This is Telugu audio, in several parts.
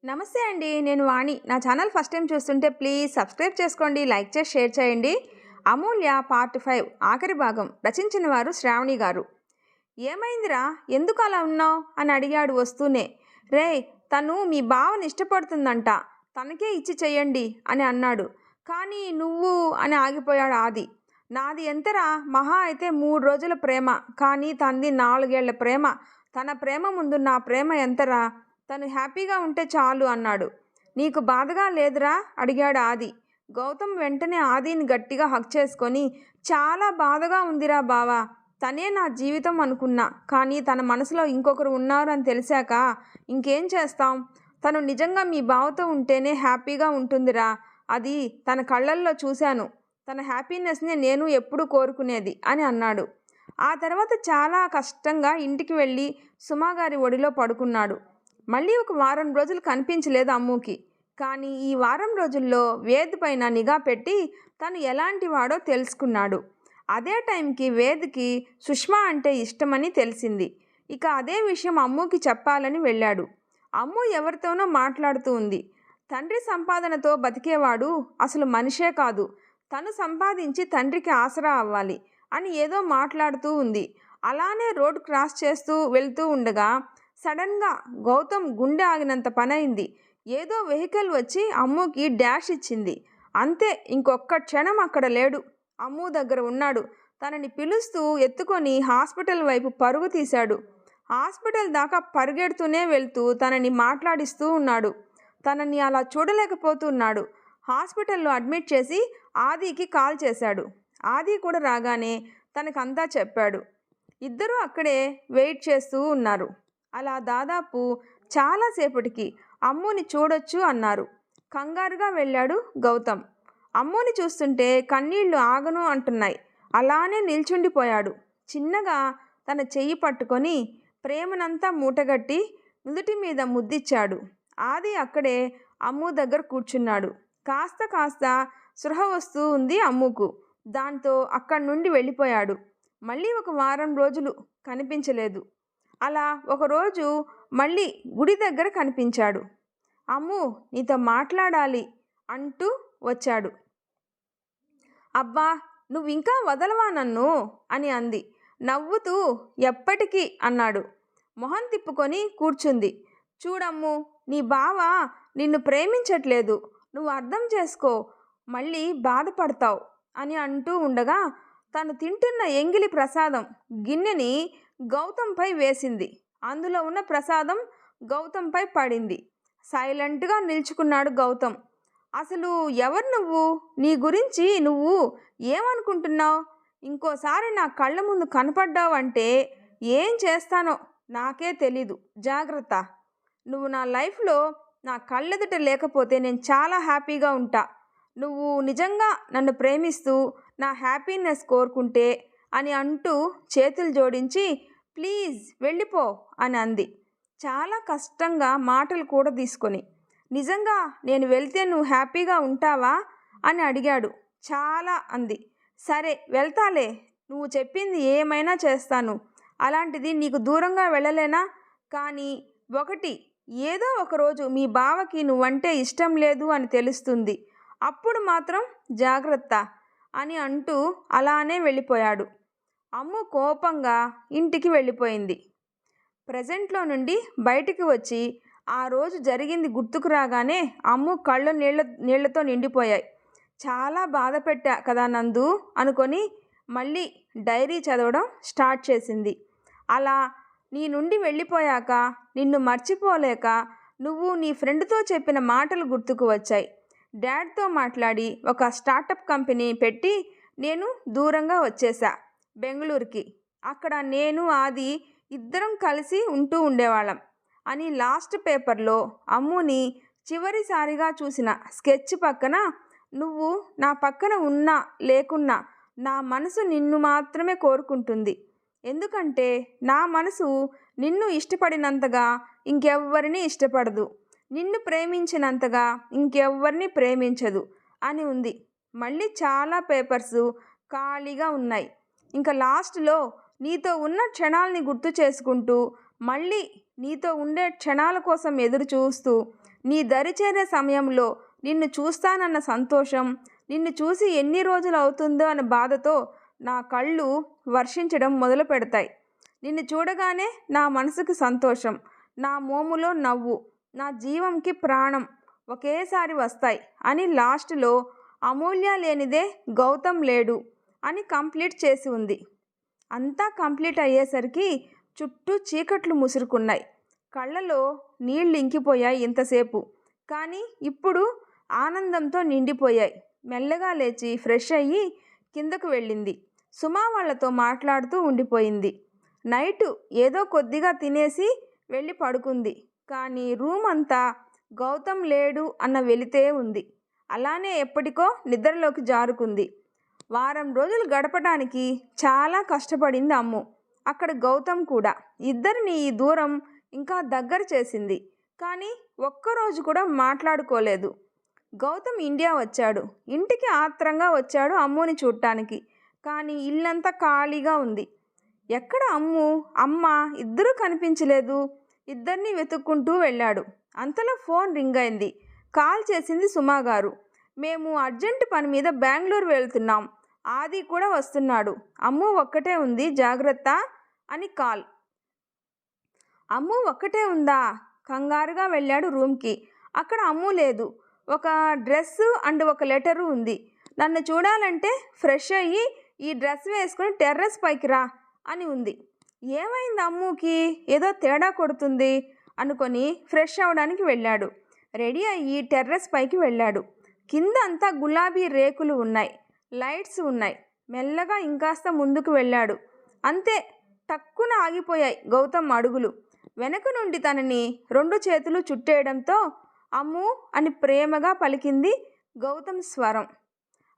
నమస్తే అండి. నేను వాణి. నా ఛానల్ ఫస్ట్ టైం చూస్తుంటే ప్లీజ్ సబ్స్క్రైబ్ చేసుకోండి, లైక్ చేసి షేర్ చేయండి. అమూల్య పార్ట్ 5 ఆఖరి భాగం. రచించిన వారు శ్రావణి గారు. ఏమైందిరా, ఎందుకు అలా ఉన్నావు అని అడిగాడు వస్తూనే. రేయ్, తను మీ బావని ఇష్టపడుతుందంట, తనకే ఇచ్చి చెయ్యండి అని అన్నాడు. కానీ నువ్వు అని ఆగిపోయాడు ఆది. నాది ఎంతరా, మహా అయితే 3 రోజుల ప్రేమ, కానీ తనది 4 ఏళ్ల ప్రేమ. తన ప్రేమ ముందు నా ప్రేమ ఎంతరా, తను హ్యాపీగా ఉంటే చాలు అన్నాడు. నీకు బాధగా లేదురా అడిగాడు ఆది. గౌతమ్ వెంటనే ఆదిని గట్టిగా హక్ చేసుకొని, చాలా బాధగా ఉందిరా బావా, తనే నా జీవితం అనుకున్నా, కానీ తన మనసులో ఇంకొకరు ఉన్నారు అని తెలిసాక ఇంకేం చేస్తాం. తను నిజంగా మీ బావతో ఉంటేనే హ్యాపీగా ఉంటుందిరా, అది తన కళ్ళల్లో చూశాను. తన హ్యాపీనెస్ని నేను ఎప్పుడూ కోరుకునేది అని అన్నాడు. ఆ తర్వాత చాలా కష్టంగా ఇంటికి వెళ్ళి సుమాగారి ఒడిలో పడుకున్నాడు. మళ్ళీ ఒక వారం రోజులు కనిపించలేదు అమ్ముకి. కానీ ఈ వారం రోజుల్లో వేద్ పైన నిఘా పెట్టి తను ఎలాంటి వాడో తెలుసుకున్నాడు. అదే టైంకి వేద్కి సుష్మా అంటే ఇష్టమని తెలిసింది. ఇక అదే విషయం అమ్ముకి చెప్పాలని వెళ్ళాడు. అమ్ము ఎవరితోనో మాట్లాడుతూ ఉంది. తండ్రి సంపాదనతో బతికేవాడు అసలు మనిషే కాదు, తను సంపాదించి తండ్రికి ఆసరా అవ్వాలి అని ఏదో మాట్లాడుతూ ఉంది. అలానే రోడ్ క్రాస్ చేస్తూ వెళ్తూ ఉండగా సడన్గా గౌతమ్ గుండె ఆగినంత పనైంది. ఏదో వెహికల్ వచ్చి అమ్ముకి డాష్ ఇచ్చింది. అంతే, ఇంకొక్క క్షణం అక్కడ లేడు. అమ్ము దగ్గర ఉన్నాడు. తనని పిలుస్తూ ఎత్తుకొని హాస్పిటల్ వైపు పరుగు తీశాడు. హాస్పిటల్ దాకా పరిగెడుతూనే వెళ్తూ తనని మాట్లాడిస్తూ ఉన్నాడు. తనని అలా చూడలేకపోతున్నాడు. హాస్పిటల్లో అడ్మిట్ చేసి ఆదికి కాల్ చేశాడు. ఆది కూడా రాగానే తనకంతా చెప్పాడు. ఇద్దరూ అక్కడే వెయిట్ చేస్తూ ఉన్నారు. అలా దాదాపు చాలాసేపటికి అమ్ముని చూడొచ్చు అన్నారు. కంగారుగా వెళ్ళాడు గౌతమ్. అమ్ముని చూస్తుంటే కన్నీళ్లు ఆగను అంటున్నాయి. అలానే నిల్చుండిపోయాడు. చిన్నగా తన చెయ్యి పట్టుకొని ప్రేమనంతా మూటగట్టి నుదుటి మీద ముద్దిచ్చాడు. ఆది అక్కడే అమ్ము దగ్గర కూర్చున్నాడు. కాస్త కాస్త స్పృహ వస్తూ ఉంది అమ్ముకు. దాంతో అక్కడి నుండి వెళ్ళిపోయాడు. మళ్ళీ ఒక వారం రోజులు కనిపించలేదు. అలా ఒకరోజు మళ్ళీ గుడి దగ్గర కనిపించాడు. అమ్ము, నీతో మాట్లాడాలి అంటూ వచ్చాడు. అబ్బా, నువ్వింకా వదలవా నన్ను అని అంది నవ్వుతూ. ఎప్పటికీ అన్నాడు. మొహం తిప్పుకొని కూర్చుంది. చూడమ్ము, నీ బావ నిన్ను ప్రేమించట్లేదు, నువ్వు అర్థం చేసుకో, మళ్ళీ బాధపడతావు అని అంటూ ఉండగా తను తింటున్న ఎంగిలి ప్రసాదం గిన్నెని గౌతంపై వేసింది. అందులో ఉన్న ప్రసాదం గౌతంపై పడింది. సైలెంట్గా నిల్చుకున్నాడు గౌతమ్. అసలు ఎవరు నువ్వు? నీ గురించి నువ్వు ఏమనుకుంటున్నావు? ఇంకోసారి నా కళ్ళ ముందు కనపడ్డావు అంటే ఏం చేస్తానో నాకే తెలీదు, జాగ్రత్త. నువ్వు నా లైఫ్లో నా కళ్ళెదుట లేకపోతే నేను చాలా హ్యాపీగా ఉంటా. నువ్వు నిజంగా నన్ను ప్రేమిస్తూ నా హ్యాపీనెస్ కోరుకుంటే అని అంటూ చేతులు జోడించి ప్లీజ్ వెళ్ళిపో అని అంది. చాలా కష్టంగా మాటలు కూడా తీసుకొని. నిజంగా నేను వెళ్తే నువ్వు హ్యాపీగా ఉంటావా అని అడిగాడు. చాలా అంది. సరే వెళ్తాలే, నువ్వు చెప్పింది ఏమైనా చేస్తాను. అలాంటిది నీకు దూరంగా వెళ్ళలేనా? కానీ ఒకటి, ఏదో ఒకరోజు మీ బావకి నువ్వంటే ఇష్టం లేదు అని తెలుస్తుంది. అప్పుడు మాత్రం జాగ్రత్త అని అంటూ అలానే వెళ్ళిపోయాడు. అమ్ము కోపంగా ఇంటికి వెళ్ళిపోయింది. ప్రెజెంట్లో నుండి బయటికి వచ్చి ఆ రోజు జరిగింది గుర్తుకు రాగానే అమ్ము కళ్ళు నీళ్లతో నిండిపోయాయి. చాలా బాధ పెట్టా కదా నందు అనుకొని మళ్ళీ డైరీ చదవడం స్టార్ట్ చేసింది. అలా నీ నుండి వెళ్ళిపోయాక నిన్ను మర్చిపోలేక నువ్వు నీ ఫ్రెండ్తో చెప్పిన మాటలు గుర్తుకు వచ్చాయి. డాడ్తో మాట్లాడి ఒక స్టార్టప్ కంపెనీ పెట్టి నేను దూరంగా వచ్చేసా బెంగళూరుకి. అక్కడ నేను ఆది ఇద్దరం కలిసి ఉంటూ ఉండేవాళ్ళం అని లాస్ట్ పేపర్లో అమ్ముని చివరిసారిగా చూసిన స్కెచ్ పక్కన నువ్వు నా పక్కన ఉన్నా లేకున్నా నా మనసు నిన్ను మాత్రమే కోరుకుంటుంది. ఎందుకంటే నా మనసు నిన్ను ఇష్టపడినంతగా ఇంకెవ్వరిని ఇష్టపడదు, నిన్ను ప్రేమించినంతగా ఇంకెవ్వరిని ప్రేమించదు అని ఉంది. మళ్ళీ చాలా పేపర్సు ఖాళీగా ఉన్నాయి. ఇంకా లాస్ట్లో నీతో ఉన్న క్షణాల్ని గుర్తు చేసుకుంటూ మళ్ళీ నీతో ఉండే క్షణాల కోసం ఎదురు చూస్తూ నీ దరి చేరే సమయంలో నిన్ను చూస్తానన్న సంతోషం, నిన్ను చూసి ఎన్ని రోజులు అవుతుందో అన్న బాధతో నా కళ్ళు వర్షించడం మొదలు పెడతాయి. నిన్ను చూడగానే నా మనసుకి సంతోషం, నా మోములో నవ్వు, నా జీవంకి ప్రాణం ఒకేసారి వస్తాయి అని లాస్ట్లో అమూల్య లేనిదే గౌతమ్ లేడు అని కంప్లీట్ చేసి ఉంది. అంతా కంప్లీట్ అయ్యేసరికి చుట్టూ చీకట్లు ముసురుకున్నాయి. కళ్ళలో నీళ్ళు ఇంకిపోయాయి ఇంతసేపు, కానీ ఇప్పుడు ఆనందంతో నిండిపోయాయి. మెల్లగా లేచి ఫ్రెష్ అయ్యి కిందకు వెళ్ళింది. సుమా వాళ్ళతో మాట్లాడుతూ ఉండిపోయింది. నైటు ఏదో కొద్దిగా తినేసి వెళ్ళి పడుకుంది. కానీ రూమ్ అంతా గౌతమ్ లేడు అన్న వెలితే ఉంది. అలానే ఎప్పటికో నిద్రలోకి జారుకుంది. వారం రోజులు గడపడానికి చాలా కష్టపడింది అమ్ము. అక్కడ గౌతమ్ కూడా. ఇద్దరిని ఈ దూరం ఇంకా దగ్గర చేసింది. కానీ ఒక్కరోజు కూడా మాట్లాడుకోలేదు. గౌతమ్ ఇండియా వచ్చాడు. ఇంటికి ఆత్రంగా వచ్చాడు అమ్ముని చూడటానికి. కానీ ఇల్లంతా ఖాళీగా ఉంది. ఎక్కడ అమ్మ ఇద్దరూ కనిపించలేదు. ఇద్దరిని వెతుక్కుంటూ వెళ్ళాడు. అంతలో ఫోన్ రింగ్ అయింది. కాల్ చేసింది సుమా గారు. మేము అర్జెంటు పని మీద బెంగళూరు వెళ్తున్నాం, ఆది కూడా వస్తున్నాడు, అమ్ము ఒక్కటే ఉంది, జాగ్రత్త అని కాల్. అమ్ము ఒక్కటే ఉందా? కంగారుగా వెళ్ళాడు రూమ్కి. అక్కడ అమ్ము లేదు. ఒక డ్రెస్సు అండ్ ఒక లెటరు ఉంది. నన్ను చూడాలంటే ఫ్రెష్ అయ్యి ఈ డ్రెస్ వేసుకుని టెర్రస్ పైకి రా అని ఉంది. ఏమైంది అమ్ముకి? ఏదో తేడా కొడుతుంది అనుకొని ఫ్రెష్ అవడానికి వెళ్ళాడు. రెడీ అయ్యి టెర్రస్ పైకి వెళ్ళాడు. కింద అంతా గులాబీ రేకులు ఉన్నాయి, లైట్స్ ఉన్నాయి. మెల్లగా ఇంకాస్త ముందుకు వెళ్ళాడు. అంతే, టక్కున ఆగిపోయాయి గౌతమ్ అడుగులు. వెనక నుండి తనని 2 చేతులు చుట్టేయడంతో అమ్ము అని ప్రేమగా పలికింది గౌతమ్ స్వరం.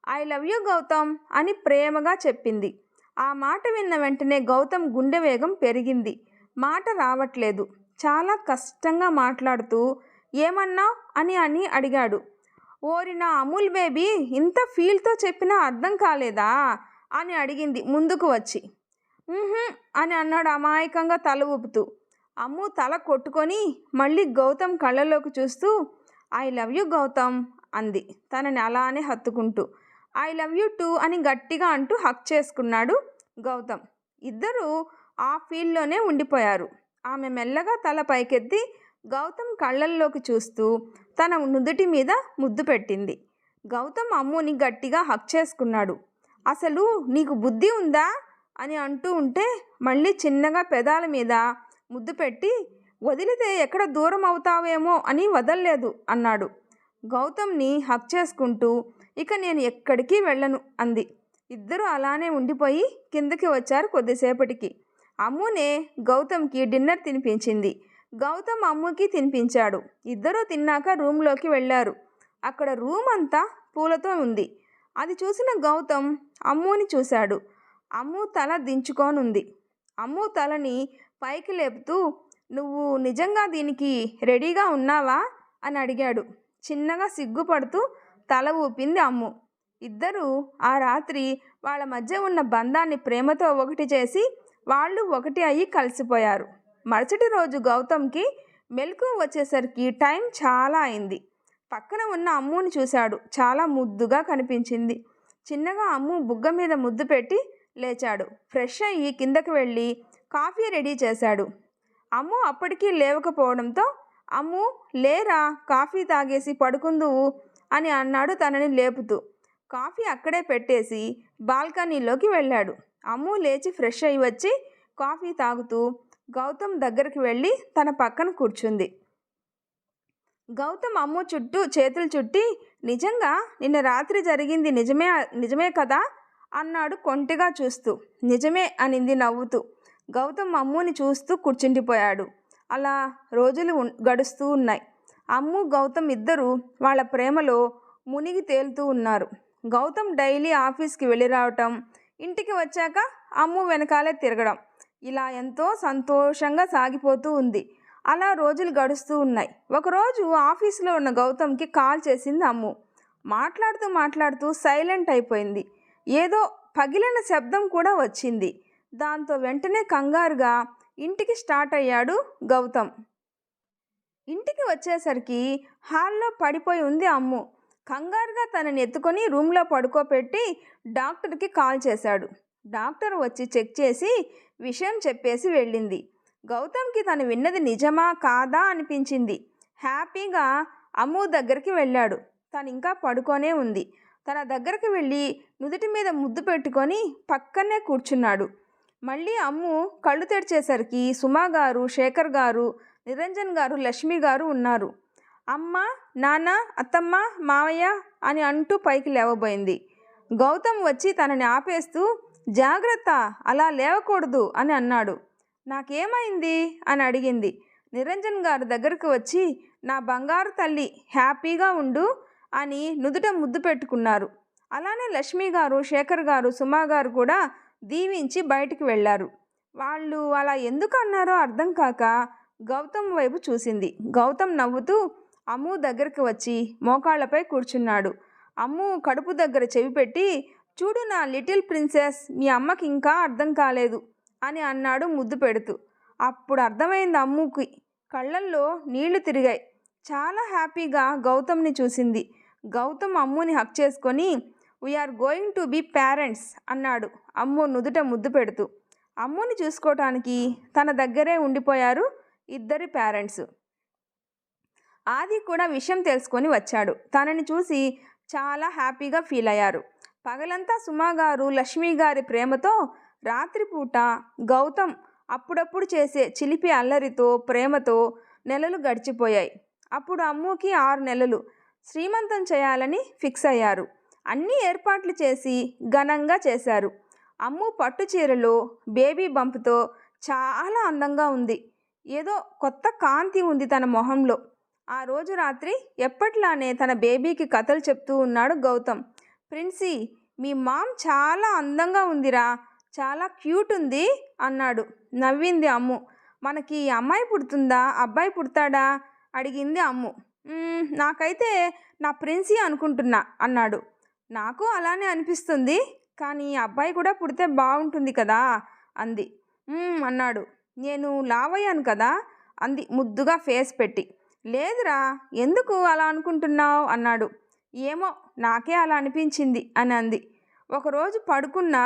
ఐ లవ్ యూ గౌతమ్ అని ప్రేమగా చెప్పింది. ఆ మాట విన్న వెంటనే గౌతమ్ గుండె వేగం పెరిగింది. మాట రావట్లేదు. చాలా కష్టంగా మాట్లాడుతూ ఏమన్నావు అని అడిగాడు. ఓరి నా అమూల్ బేబీ, ఇంత ఫీల్తో చెప్పినా అర్థం కాలేదా అని అడిగింది ముందుకు వచ్చి. అని అన్నాడు అమాయకంగా తల ఊపుతూ. అమ్ము తల కొట్టుకొని మళ్ళీ గౌతమ్ కళ్ళలోకి చూస్తూ ఐ లవ్ యూ గౌతమ్ అంది తనని అలానే హత్తుకుంటూ. ఐ లవ్ యూ టూ అని గట్టిగా అంటూ హక్ చేసుకున్నాడు గౌతమ్. ఇద్దరూ ఆ ఫీల్లోనే ఉండిపోయారు. ఆమె మెల్లగా తల పైకెత్తి గౌతమ్ కళ్ళల్లోకి చూస్తూ తన నుదుటి మీద ముద్దు పెట్టింది. గౌతమ్ అమ్ముని గట్టిగా హక్ చేసుకున్నాడు. అసలు నీకు బుద్ధి ఉందా అని అంటూ ఉంటే మళ్ళీ చిన్నగా పెదాల మీద ముద్దు పెట్టి వదిలితే ఎక్కడ దూరం అవుతావేమో అని వదల్లేదు అన్నాడు. గౌతమ్ని హక్ చేసుకుంటూ ఇక నేను ఎక్కడికి వెళ్ళను అంది. ఇద్దరూ అలానే ఉండిపోయి కిందకి వచ్చారు. కొద్దిసేపటికి అమ్మునే గౌతమ్కి డిన్నర్ తినిపించింది. గౌతమ్ అమ్ముకి తినిపించాడు. ఇద్దరూ తిన్నాక రూమ్లోకి వెళ్ళారు. అక్కడ రూమ్ అంతా పూలతో ఉంది. అది చూసిన గౌతమ్ అమ్ముని చూశాడు. అమ్ము తల దించుకోనుంది. అమ్ము తలని పైకి లేపుతూ నువ్వు నిజంగా దీనికి రెడీగా ఉన్నావా అని అడిగాడు. చిన్నగా సిగ్గుపడుతూ తల ఊపింది అమ్ము. ఇద్దరూ ఆ రాత్రి వాళ్ళ మధ్య ఉన్న బంధాన్ని ప్రేమతో ఒకటి చేసి వాళ్ళు ఒకటి అయ్యి కలిసిపోయారు. మరుసటి రోజు గౌతమ్కి మెలకువ వచ్చేసరికి టైం చాలా అయింది. పక్కన ఉన్న అమ్ముని చూశాడు. చాలా ముద్దుగా కనిపించింది. చిన్నగా అమ్ము బుగ్గ మీద ముద్దు పెట్టి లేచాడు. ఫ్రెష్ అయ్యి కిందకి వెళ్ళి కాఫీ రెడీ చేశాడు. అమ్ము అప్పటికీ లేవకపోవడంతో అమ్ము లేరా, కాఫీ తాగేసి పడుకుందువు అని అన్నాడు తనని లేపుతూ. కాఫీ అక్కడే పెట్టేసి బాల్కనీలోకి వెళ్ళాడు. అమ్ము లేచి ఫ్రెష్ అయ్యి వచ్చి కాఫీ తాగుతూ గౌతమ్ దగ్గరికి వెళ్ళి తన పక్కన కూర్చుంది. గౌతమ్ అమ్ము చుట్టూ చేతులు చుట్టి నిజంగా నిన్న రాత్రి జరిగింది నిజమే కదా అన్నాడు కొంటిగా చూస్తూ. నిజమే అనింది నవ్వుతూ. గౌతమ్ అమ్ముని చూస్తూ కూర్చుండిపోయాడు. అలా రోజులు గడుస్తూ ఉన్నాయి. అమ్ము గౌతమ్ ఇద్దరూ వాళ్ళ ప్రేమలో మునిగి తేలుతూ ఉన్నారు. గౌతమ్ డైలీ ఆఫీస్కి వెళ్ళి రావటం, ఇంటికి వచ్చాక అమ్ము వెనకాలే తిరగడం, ఇలా ఎంతో సంతోషంగా సాగిపోతూ ఉంది. అలా రోజులు గడుస్తూ ఉన్నాయి. ఒకరోజు ఆఫీసులో ఉన్న గౌతమ్కి కాల్ చేసింది అమ్ము. మాట్లాడుతూ సైలెంట్ అయిపోయింది. ఏదో పగిలిన శబ్దం కూడా వచ్చింది. దాంతో వెంటనే కంగారుగా ఇంటికి స్టార్ట్ అయ్యాడు గౌతమ్. ఇంటికి వచ్చేసరికి హాల్లో పడిపోయి ఉంది అమ్ము. కంగారుగా తనని ఎత్తుకొని రూమ్లో పడుకోబెట్టి డాక్టర్కి కాల్ చేశాడు. డాక్టర్ వచ్చి చెక్ చేసి విషయం చెప్పేసి వెళ్ళింది. గౌతమ్కి తను విన్నది నిజమా కాదా అనిపించింది. హ్యాపీగా అమ్ము దగ్గరికి వెళ్ళాడు. తను ఇంకా పడుకొనే ఉంది. తన దగ్గరికి వెళ్ళి నుదుటి మీద ముద్దు పెట్టుకొని పక్కనే కూర్చున్నాడు. మళ్ళీ అమ్ము కళ్ళు తెరిచేసరికి సుమా గారు, శేఖర్ గారు, నిరంజన్ గారు, లక్ష్మి గారు ఉన్నారు. అమ్మ, నాన్న, అత్తమ్మ, మావయ్య అని అంటూ పైకి లేవబోయింది. గౌతమ్ వచ్చి తనని ఆపేస్తూ జాగ్రత్త, అలా లేవకూడదు అని అన్నాడు. నాకేమైంది అని అడిగింది. నిరంజన్ గారు దగ్గరకు వచ్చి నా బంగారు తల్లి హ్యాపీగా ఉండు అని నుదుట ముద్దు పెట్టుకున్నారు. అలానే లక్ష్మి గారు, శేఖర్ గారు, సుమా గారు కూడా దీవించి బయటికి వెళ్ళారు. వాళ్ళు అలా ఎందుకు అన్నారో అర్థం కాక గౌతమ్ వైపు చూసింది. గౌతమ్ నవ్వుతూ అమ్ము దగ్గరికి వచ్చి మోకాళ్లపై కూర్చున్నాడు. అమ్ము కడుపు దగ్గర చెవి పెట్టి చూడు నా లిటిల్ ప్రిన్సెస్, మీ అమ్మకి ఇంకా అర్థం కాలేదు అని అన్నాడు ముద్దు పెడుతూ. అప్పుడు అర్థమైంది అమ్ముకి. కళ్ళల్లో నీళ్లు తిరిగాయి. చాలా హ్యాపీగా గౌతమ్ని చూసింది. గౌతమ్ అమ్ముని హక్ చేసుకొని we are going to be parents అన్నాడు అమ్ము నుదుట ముద్దు పెడుతూ. అమ్ముని చూసుకోవటానికి తన దగ్గరే ఉండిపోయారు ఇద్దరి పేరెంట్స్. ఆది కూడా విషయం తెలుసుకొని వచ్చాడు. తనని చూసి చాలా హ్యాపీగా ఫీల్ అయ్యారు. పగలంతా సుమా గారు, లక్ష్మి గారి ప్రేమతో, రాత్రిపూట గౌతమ్ అప్పుడప్పుడు చేసే చిలిపి అల్లరితో, ప్రేమతో నెలలు గడిచిపోయాయి. అప్పుడు అమ్ముకి 6 నెలలు. శ్రీమంతం చేయాలని ఫిక్స్ అయ్యారు. అన్ని ఏర్పాట్లు చేసి ఘనంగా చేశారు. అమ్ము పట్టు చీరలో బేబీ బంప్తో చాలా అందంగా ఉంది. ఏదో కొత్త కాంతి ఉంది తన మొహంలో. ఆ రోజు రాత్రి ఎప్పట్లానే తన బేబీకి కథలు చెప్తూ ఉన్నాడు గౌతమ్. ప్రిన్సీ, మీ మామ్ చాలా అందంగా ఉందిరా, చాలా క్యూట్ ఉంది అన్నాడు. నవ్వింది అమ్ము. మనకి అమ్మాయి పుడుతుందా, అబ్బాయి పుడతాడా అడిగింది అమ్ము. నాకైతే నా ప్రిన్సీ అనుకుంటున్నా అన్నాడు. నాకు అలానే అనిపిస్తుంది, కానీ అబ్బాయి కూడా పుడితే బాగుంటుంది కదా అంది. అన్నాడు. నేను లావయ్యాను కదా అంది ముద్దుగా ఫేస్ పెట్టి. లేదురా, ఎందుకు అలా అనుకుంటున్నావు అన్నాడు. ఏమో నాకే అలా అనిపించింది అని అంది. ఒకరోజు పడుకున్న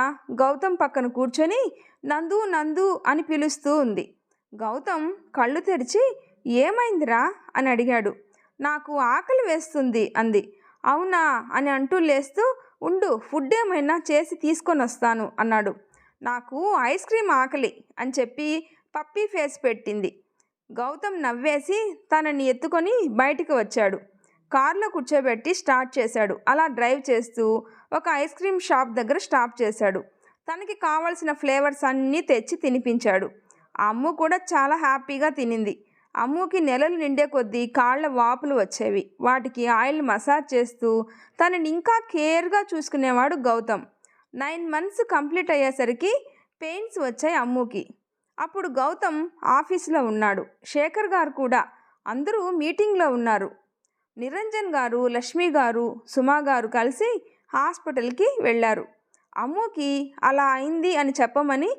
గౌతమ్ పక్కన కూర్చొని నందు నందు అని పిలుస్తూ ఉంది. గౌతమ్ కళ్ళు తెరిచి ఏమైందిరా అని అడిగాడు. నాకు ఆకలి వేస్తుంది అంది. అవునా అని అంటూ లేస్తూ ఉండు, ఫుడ్ ఏమైనా చేసి తీసుకొని వస్తాను అన్నాడు. నాకు ఐస్ క్రీమ్ ఆకలి అని చెప్పి పప్పీ ఫేస్ పెట్టింది. గౌతమ్ నవ్వేసి తనని ఎత్తుకొని బయటికి వచ్చాడు. కారులో కూర్చోబెట్టి స్టార్ట్ చేశాడు. అలా డ్రైవ్ చేస్తూ ఒక ఐస్ క్రీమ్ షాప్ దగ్గర స్టాప్ చేశాడు. తనకి కావలసిన ఫ్లేవర్స్ అన్నీ తెచ్చి తినిపించాడు. అమ్ము కూడా చాలా హ్యాపీగా తినింది. అమ్ముకి నెలలు నిండే కొద్దీ కాళ్ళ వాపులు వచ్చేవి. వాటికి ఆయిల్ మసాజ్ చేస్తూ తనని ఇంకా కేర్గా చూసుకునేవాడు గౌతమ్. 9 months కంప్లీట్ అయ్యేసరికి పెయిన్స్ వచ్చాయి అమ్ముకి. అప్పుడు గౌతమ్ ఆఫీసులో ఉన్నాడు. శేఖర్ గారు కూడా. అందరూ మీటింగ్లో ఉన్నారు. నిరంజన్ గారు, లక్ష్మి గారు, సుమా గారు కలిసి హాస్పిటల్కి వెళ్ళారు. అమ్ముకి అలా అయింది అని చెప్పమని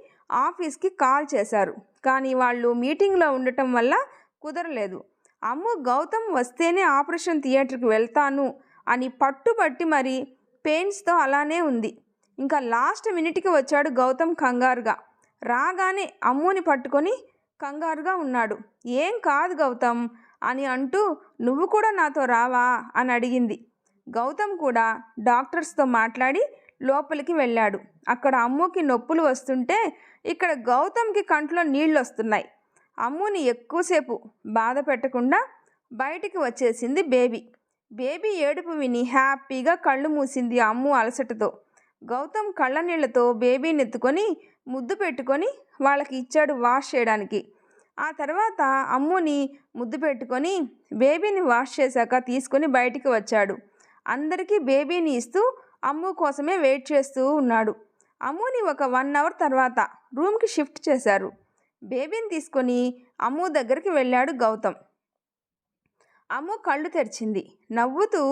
ఆఫీస్కి కాల్ చేశారు. కానీ వాళ్ళు మీటింగ్లో ఉండటం వల్ల కుదరలేదు. అమ్ము గౌతమ్ వస్తేనే ఆపరేషన్ థియేటర్కి వెళ్తాను అని పట్టుబట్టి మరి పెయిన్స్తో అలానే ఉంది. ఇంకా లాస్ట్ మినిట్కి వచ్చాడు గౌతమ్ కంగారుగా. రాగానే అమ్ముని పట్టుకొని కంగారుగా ఉన్నాడు. ఏం కాదు గౌతమ్ అని అంటూ నువ్వు కూడా నాతో రావా అని అడిగింది. గౌతమ్ కూడా డాక్టర్స్తో మాట్లాడి లోపలికి వెళ్ళాడు. అక్కడ అమ్ముకి నొప్పులు వస్తుంటే ఇక్కడ గౌతమ్కి కంట్లో నీళ్ళు వస్తున్నాయి. అమ్ముని ఎక్కువసేపు బాధ పెట్టకుండా బయటికి వచ్చేసింది బేబీ. బేబీ ఏడుపు విని హ్యాపీగా కళ్ళు మూసింది అమ్ము అలసటతో. గౌతమ్ కళ్ళ నీళ్లతో బేబీని ఎత్తుకొని ముద్దు పెట్టుకొని వాళ్ళకి ఇచ్చాడు వాష్ చేయడానికి. ఆ తర్వాత అమ్ముని ముద్దు పెట్టుకొని బేబీని వాష్ చేశాక తీసుకొని బయటికి వచ్చాడు. అందరికీ బేబీని ఇస్తూ అమ్ము కోసమే వెయిట్ చేస్తూ ఉన్నాడు. అమ్ముని ఒక 1 hour తర్వాత రూమ్కి షిఫ్ట్ చేశారు. బేబీని తీసుకొని అమ్ము దగ్గరికి వెళ్ళాడు గౌతమ్. అమ్ము కళ్ళు తెరిచింది. నవ్వుతూ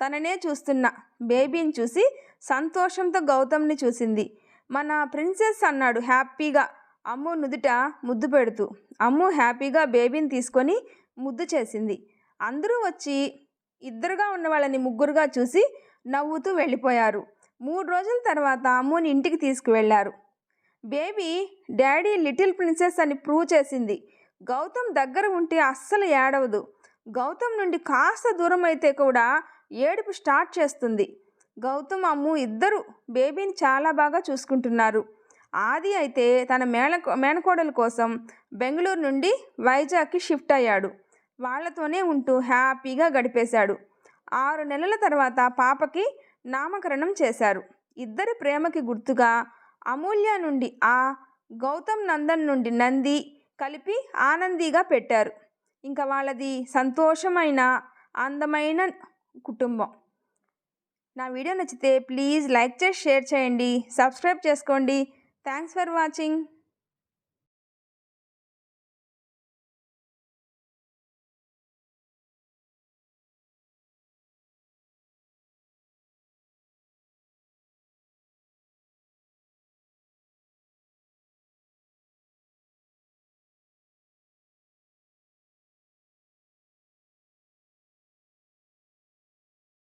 తననే చూస్తున్న బేబీని చూసి సంతోషంతో గౌతమ్ని చూసింది. మన ప్రిన్సెస్ అన్నాడు హ్యాపీగా అమ్ము నుదుట ముద్దు పెడుతూ. అమ్ము హ్యాపీగా బేబీని తీసుకొని ముద్దు చేసింది. అందరూ వచ్చి ఇద్దరుగా ఉన్న వాళ్ళని ముగ్గురుగా చూసి నవ్వుతూ వెళ్ళిపోయారు. 3 రోజుల తర్వాత అమ్ముని ఇంటికి తీసుకువెళ్ళారు. బేబీ డాడీ లిటిల్ ప్రిన్సెస్ అని ప్రూవ్ చేసింది. గౌతమ్ దగ్గర ఉంటే అస్సలు ఏడవదు. గౌతమ్ నుండి కాస్త దూరం అయితే కూడా ఏడుపు స్టార్ట్ చేస్తుంది. గౌతమ్ అమ్ము ఇద్దరు బేబీని చాలా బాగా చూసుకుంటున్నారు. ఆది అయితే తన మేనకోడల కోసం బెంగళూరు నుండి వైజాగ్కి షిఫ్ట్ అయ్యాడు. వాళ్లతోనే ఉంటూ హ్యాపీగా గడిపేశాడు. 6 నెలల తర్వాత పాపకి నామకరణం చేశారు. ఇద్దరి ప్రేమకి గుర్తుగా అమూల్య నుండి గౌతమ్ నందన్ నుండి నంది కలిపి ఆనందిగా పెట్టారు. ఇంకా వాళ్ళది సంతోషమైన అందమైన కుటుంబం. నా వీడియో నచ్చితే ప్లీజ్ లైక్ చేసి షేర్ చేయండి, సబ్స్క్రైబ్ చేసుకోండి. Thanks for watching.